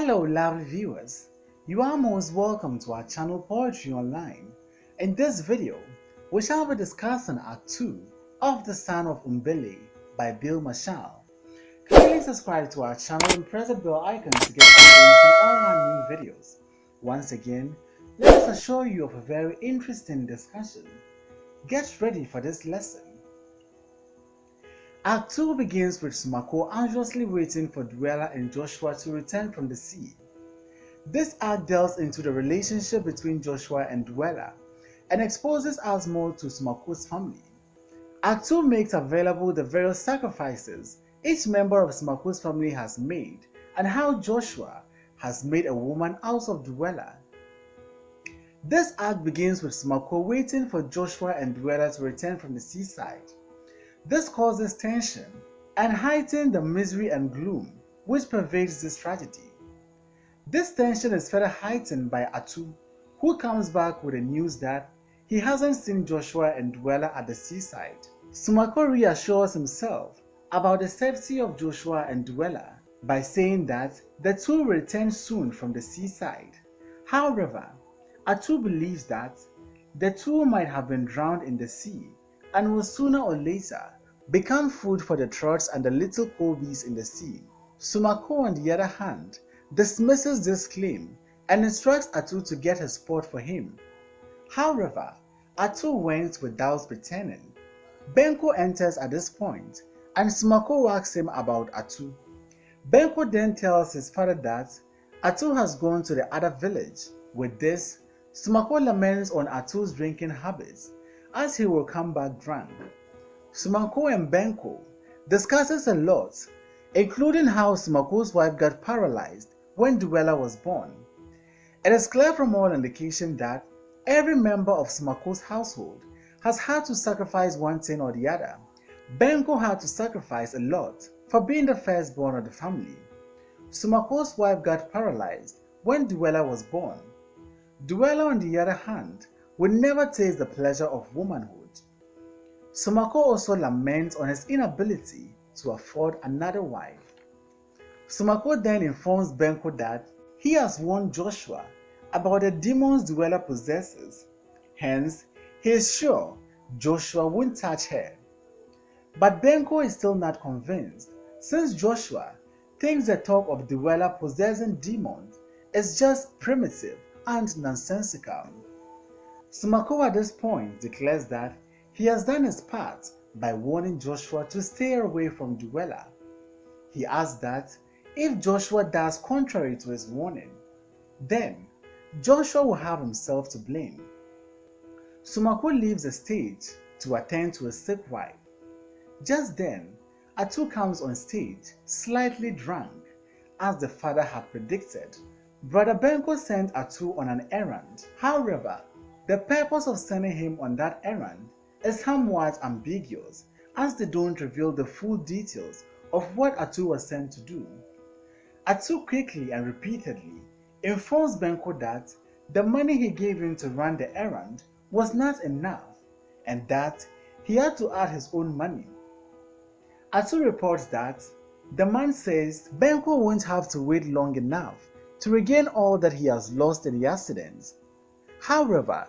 Hello lovely viewers, you are most welcome to our channel Poetry Online. In this video, we shall be discussing Act 2 of The Son of Umbele by Bill Marshall. Kindly subscribe to our channel and press the bell icon to get updates on all our new videos. Once again, let us assure you of a very interesting discussion. Get ready for this lesson. Act 2 begins with Smako anxiously waiting for Duella and Joshua to return from the sea. This act delves into the relationship between Joshua and Duella and exposes us more to Smako's family. Act 2 makes available the various sacrifices each member of Smako's family has made and how Joshua has made a woman out of Duella. This act begins with Smako waiting for Joshua and Duella to return from the seaside. This causes tension and heightens the misery and gloom which pervades this tragedy. This tension is further heightened by Atu, who comes back with the news that he hasn't seen Joshua and Duella at the seaside. Smako reassures himself about the safety of Joshua and Duella by saying that the two will return soon from the seaside. However, Atu believes that the two might have been drowned in the sea and will sooner or later become food for the trouts and the little kobees in the sea. Smako, on the other hand, dismisses this claim and instructs Atu to get a spot for him. However, Atu went without returning. Benko enters at this point and Smako asks him about Atu. Benko then tells his father that Atu has gone to the other village. With this, Smako laments on Atu's drinking habits as he will come back drunk. Smako and Benko discusses a lot, including how Smako's wife got paralyzed when Duella was born. It is clear from all indication that every member of Smako's household has had to sacrifice one thing or the other. Benko had to sacrifice a lot for being the firstborn of the family. Smako's wife got paralyzed when Duella was born. Duella, on the other hand, would never taste the pleasure of womanhood. Smako also laments on his inability to afford another wife. Smako then informs Benko that he has warned Joshua about the demons Duella possesses, hence he is sure Joshua won't touch her. But Benko is still not convinced, since Joshua thinks the talk of Duella possessing demons is just primitive and nonsensical. Smako at this point declares that he has done his part by warning Joshua to stay away from Duella. He adds that if Joshua does contrary to his warning, then Joshua will have himself to blame. Smako leaves the stage to attend to his sick wife. Just then, Atu comes on stage, slightly drunk, as the father had predicted. Brother Benko sent Atu on an errand. However, the purpose of sending him on that errand is somewhat ambiguous, as they don't reveal the full details of what Atu was sent to do. Atu quickly and repeatedly informs Benko that the money he gave him to run the errand was not enough and that he had to add his own money. Atu reports that the man says Benko won't have to wait long enough to regain all that he has lost in the accident. However,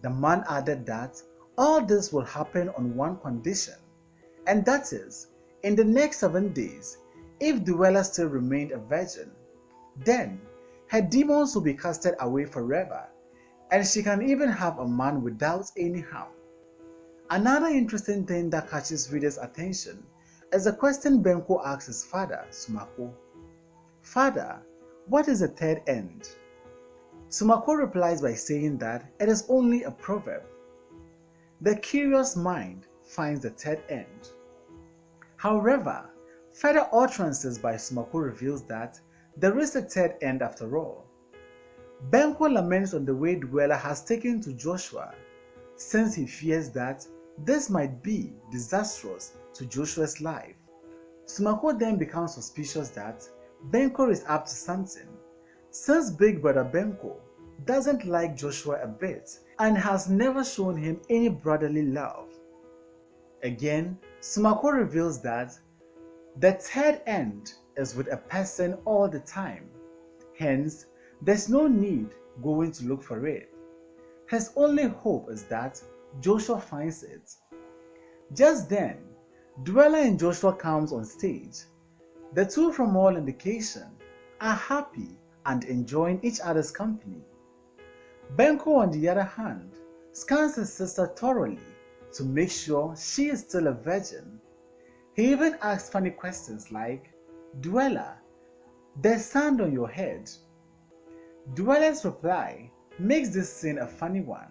the man added that all this will happen on one condition, and that is, in the next 7 days, if Duella still remained a virgin, then her demons will be casted away forever, and she can even have a man without any harm. Another interesting thing that catches readers' attention is the question Benko asks his father, Smako. Father, what is the third end? Smako replies by saying that it is only a proverb. The curious mind finds the third end. However, further utterances by Smako reveals that there is a third end after all. Benko laments on the way Duella has taken to Joshua, since he fears that this might be disastrous to Joshua's life. Smako then becomes suspicious that Benko is up to something, since Big Brother Benko doesn't like Joshua a bit and has never shown him any brotherly love. Again, Smako reveals that the third end is with a person all the time, Hence, there's no need going to look for it. His only hope is that Joshua finds it. Just then, Dweller and Joshua comes on stage. The two, from all indication, are happy and enjoying each other's company. Benko, on the other hand, scans his sister thoroughly to make sure she is still a virgin. He even asks funny questions like, "Dweller, there's sand on your head." Dweller's reply makes this scene a funny one.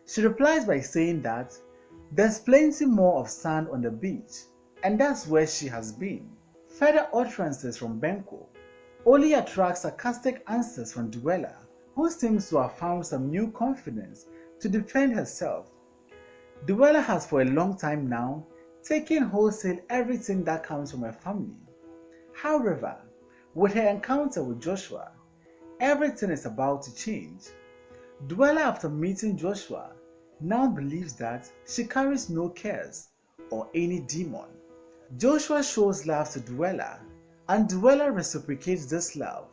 She replies by saying that there's plenty more of sand on the beach, and that's where she has been. Further utterances from Benko only attract sarcastic answers from Dweller, who seems to have found some new confidence to defend herself. Dweller has for a long time now taken wholesale everything that comes from her family. However, with her encounter with Joshua, everything is about to change. Dweller, after meeting Joshua, now believes that she carries no cares or any demon. Joshua shows love to Dweller, and Dweller reciprocates this love.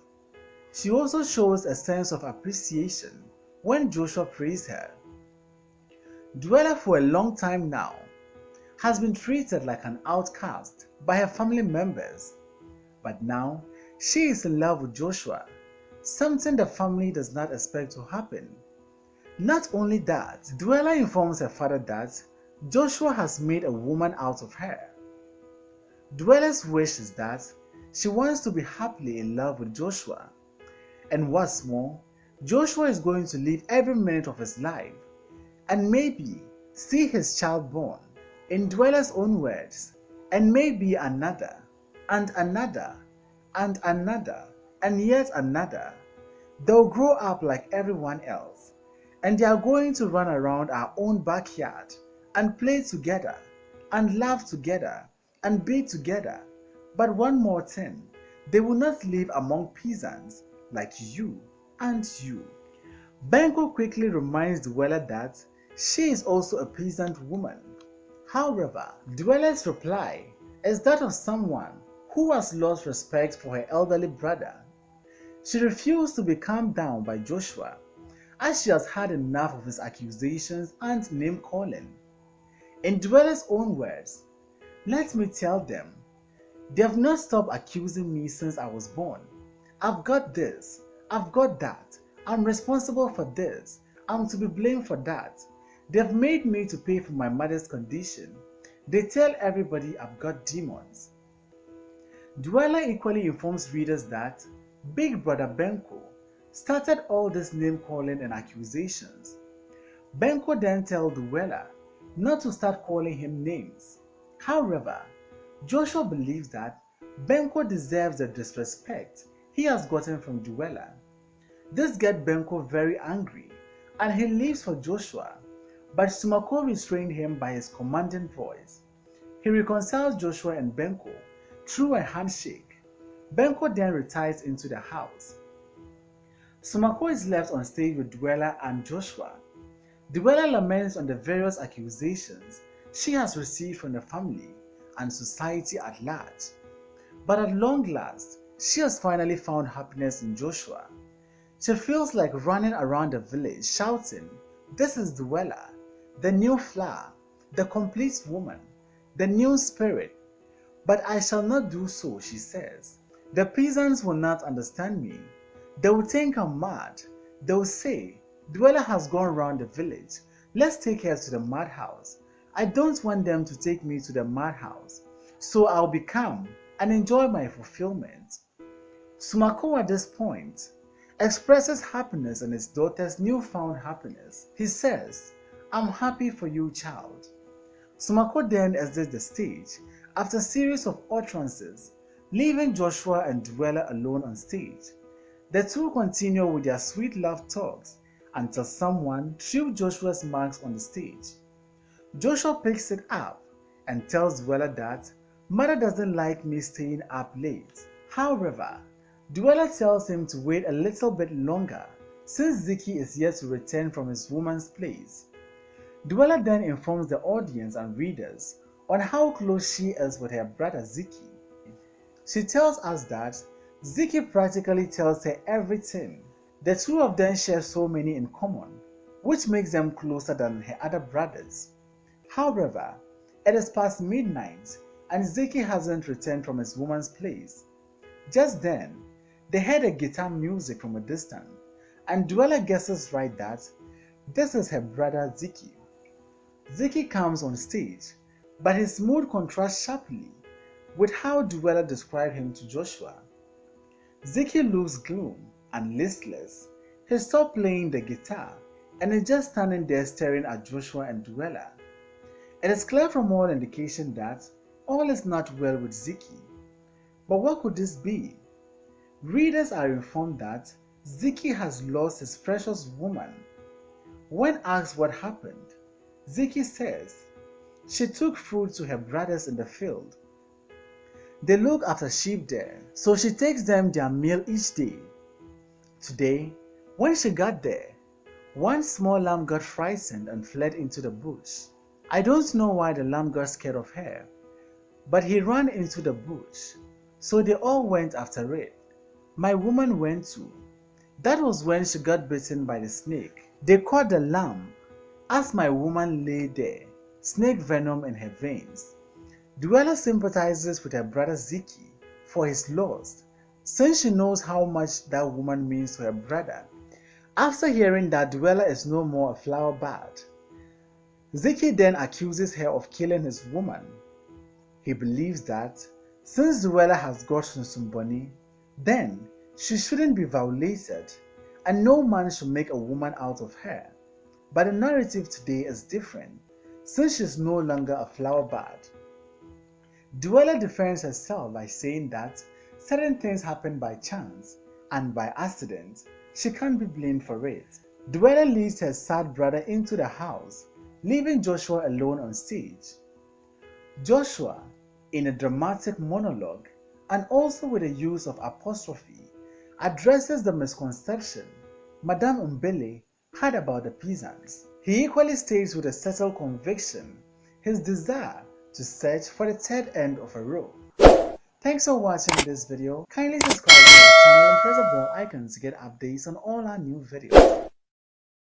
She also shows a sense of appreciation when Joshua praises her. Dweller, for a long time now, has been treated like an outcast by her family members, but now she is in love with Joshua, something the family does not expect to happen. Not only that, Dweller informs her father that Joshua has made a woman out of her. Dweller's wish is that she wants to be happily in love with Joshua, and what's more, Joshua is going to live every minute of his life and maybe see his child born, in Dweller's own words, and maybe another, and another, and another, and yet another. They'll grow up like everyone else, and they are going to run around our own backyard and play together, and laugh together, and be together. But one more thing, they will not live among peasants like you and you. Benko quickly reminds Dweller that she is also a peasant woman. However, Dweller's reply is that of someone who has lost respect for her elderly brother. She refused to be calmed down by Joshua, as she has had enough of his accusations and name-calling. In Dweller's own words, "Let me tell them, they have not stopped accusing me since I was born. I've got this, I've got that, I'm responsible for this, I'm to be blamed for that. They've made me to pay for my mother's condition. They tell everybody I've got demons." Dweller equally informs readers that Big Brother Benko started all this name-calling and accusations. Benko then tells Dweller not to start calling him names. However, Joshua believes that Benko deserves the disrespect he has gotten from Dweller. This gets Benko very angry, and he leaves for Joshua, but Sumako restrained him by his commanding voice. He reconciles Joshua and Benko through a handshake. Benko then retires into the house. Sumako is left on stage with Dweller and Joshua. Dweller laments on the various accusations she has received from the family and society at large. But at long last, she has finally found happiness in Joshua. She feels like running around the village shouting, "This is Dweller, the new flower, the complete woman, the new spirit." But I shall not do so, she says. The peasants will not understand me. They will think I'm mad. They will say, "Dweller has gone around the village. Let's take her to the madhouse." I don't want them to take me to the madhouse, so I'll be calm and enjoy my fulfillment. Sumako at this point expresses happiness in his daughter's newfound happiness. He says, "I'm happy for you, child." Sumako then exits the stage after a series of utterances, leaving Joshua and Dweller alone on stage. The two continue with their sweet love talks until someone threw Joshua's marks on the stage. Joshua picks it up and tells Dweller that Mother doesn't like me staying up late. However, Dweller tells him to wait a little bit longer since Ziki is yet to return from his woman's place. Dweller then informs the audience and readers on how close she is with her brother Ziki. She tells us that Ziki practically tells her everything. The two of them share so many in common, which makes them closer than her other brothers. However, it is past midnight and Ziki hasn't returned from his woman's place. Just then, they heard a guitar music from a distance, and Dwella guesses right that this is her brother Ziki. Ziki comes on stage, but his mood contrasts sharply with how Dwella described him to Joshua. Ziki looks gloom and listless. He stopped playing the guitar and is just standing there staring at Joshua and Dwella. It is clear from all indication that all is not well with Ziki. But what could this be? Readers are informed that Ziki has lost his precious woman. When asked what happened, Ziki says she took food to her brothers in the field. They look after sheep there, so she takes them their meal each day. Today, when she got there, one small lamb got frightened and fled into the bush. I don't know why the lamb got scared of her, but he ran into the bush, so they all went after it. My woman went too. That was when she got bitten by the snake. They caught the lamb as my woman lay there, snake venom in her veins. Dwella sympathizes with her brother Ziki for his loss, since she knows how much that woman means to her brother. After hearing that Dwella is no more a flower bud, Ziki then accuses her of killing his woman. He believes that since Dwella has got Susumboni, then she shouldn't be violated and no man should make a woman out of her. But the narrative today is different, since she is no longer a flower bud. Dwella defends herself by saying that certain things happen by chance and by accident. She can't be blamed for it. Dwella leads her sad brother into the house, leaving Joshua alone on stage. Joshua, in a dramatic monologue and also with the use of apostrophe, addresses the misconception Madame Umbele had about the peasants. He equally states with a settled conviction his desire to search for the third end of a rope. Thanks for watching this video. Kindly subscribe to our channel and press the bell icon to get updates on all our new videos.